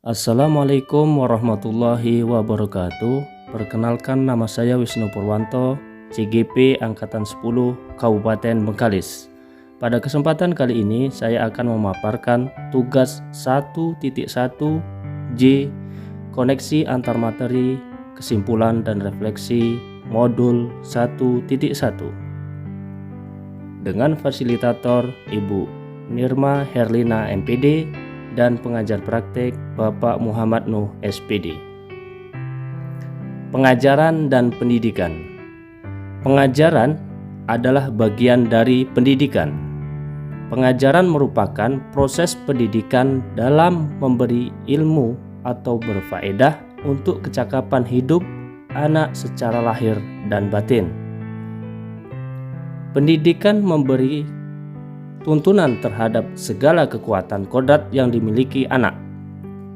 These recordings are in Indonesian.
Assalamualaikum warahmatullahi wabarakatuh. Perkenalkan, nama saya Wisnu Purwanto, CGP Angkatan 10 Kabupaten Bengkalis. Pada kesempatan kali ini saya akan memaparkan tugas 1.1J koneksi antar materi, kesimpulan dan refleksi modul 1.1 dengan fasilitator Ibu Nirma Herlina MPD dan pengajar praktek Bapak Muhammad Nuh SPD. Pengajaran dan pendidikan. Pengajaran adalah bagian dari pendidikan. Pengajaran merupakan proses pendidikan dalam memberi ilmu atau berfaedah untuk kecakapan hidup anak secara lahir dan batin. Pendidikan memberi tuntunan terhadap segala kekuatan kodrat yang dimiliki anak.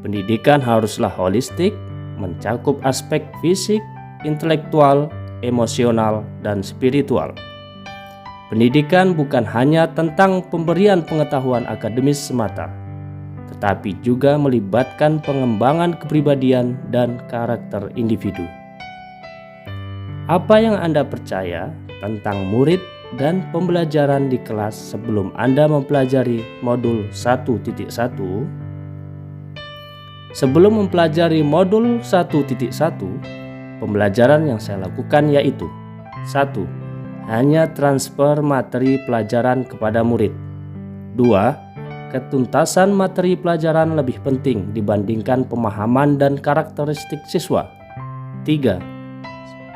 Pendidikan haruslah holistik, mencakup aspek fisik, intelektual, emosional, dan spiritual. Pendidikan bukan hanya tentang pemberian pengetahuan akademis semata, tetapi juga melibatkan pengembangan kepribadian dan karakter individu. Apa yang Anda percaya tentang murid dan pembelajaran di kelas sebelum Anda mempelajari modul 1.1? Sebelum mempelajari modul 1.1, pembelajaran yang saya lakukan yaitu 1. Hanya transfer materi pelajaran kepada murid. 2. Ketuntasan materi pelajaran lebih penting dibandingkan pemahaman dan karakteristik siswa. 3.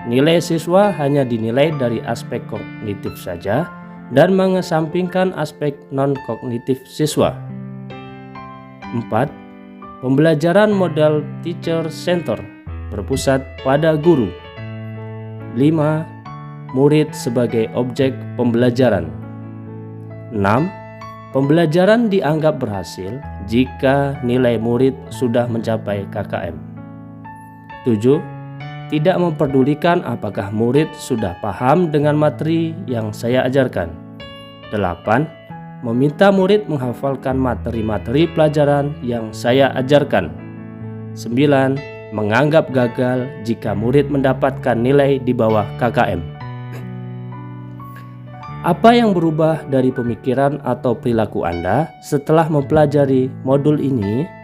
Nilai siswa hanya dinilai dari aspek kognitif saja dan mengesampingkan aspek non-kognitif siswa. 4. Pembelajaran model teacher center berpusat pada guru. 5. Murid sebagai objek pembelajaran. 6. Pembelajaran dianggap berhasil jika nilai murid sudah mencapai KKM. 7. Tidak memperdulikan apakah murid sudah paham dengan materi yang saya ajarkan. 8. Meminta murid menghafalkan materi-materi pelajaran yang saya ajarkan. 9. Menganggap gagal jika murid mendapatkan nilai di bawah KKM. Apa yang berubah dari pemikiran atau perilaku Anda setelah mempelajari modul ini?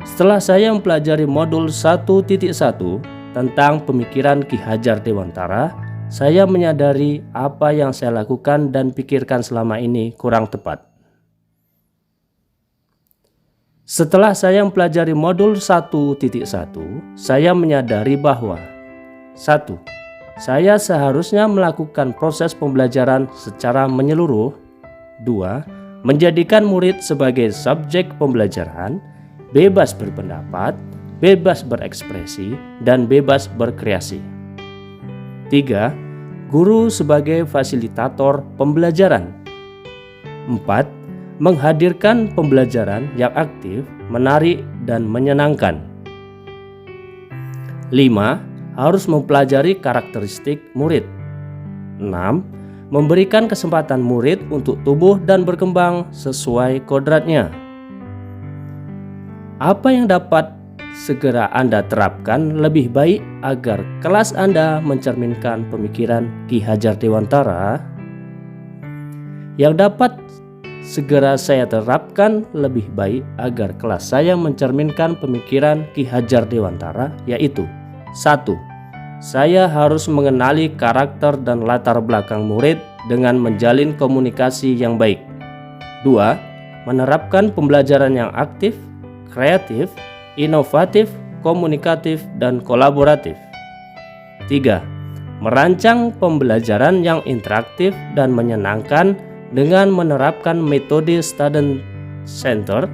Setelah saya mempelajari modul 1.1 tentang pemikiran Ki Hajar Dewantara, saya menyadari apa yang saya lakukan dan pikirkan selama ini kurang tepat. Setelah saya mempelajari modul 1.1, saya menyadari bahwa 1. Saya seharusnya melakukan proses pembelajaran secara menyeluruh. 2. Menjadikan murid sebagai subjek pembelajaran, bebas berpendapat, bebas berekspresi, dan bebas berkreasi. 3. Guru sebagai fasilitator pembelajaran. 4. Menghadirkan pembelajaran yang aktif, menarik, dan menyenangkan. 5. Harus mempelajari karakteristik murid. 6. Memberikan kesempatan murid untuk tumbuh dan berkembang sesuai kodratnya. Apa yang dapat segera Anda terapkan lebih baik agar kelas Anda mencerminkan pemikiran Ki Hajar Dewantara? Yang dapat segera saya terapkan lebih baik agar kelas saya mencerminkan pemikiran Ki Hajar Dewantara yaitu 1. Saya harus mengenali karakter dan latar belakang murid dengan menjalin komunikasi yang baik. 2. Menerapkan pembelajaran yang aktif, kreatif, inovatif, komunikatif, dan kolaboratif. 3. Merancang pembelajaran yang interaktif dan menyenangkan dengan menerapkan metode student center,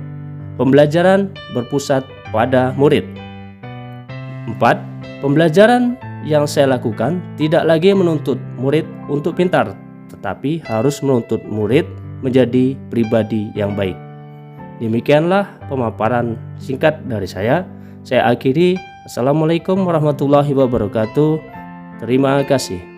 pembelajaran berpusat pada murid. 4. Pembelajaran yang saya lakukan tidak lagi menuntut murid untuk pintar, tetapi harus menuntut murid menjadi pribadi yang baik. Demikianlah pemaparan singkat dari saya. Saya akhiri. Assalamualaikum warahmatullahi wabarakatuh. Terima kasih.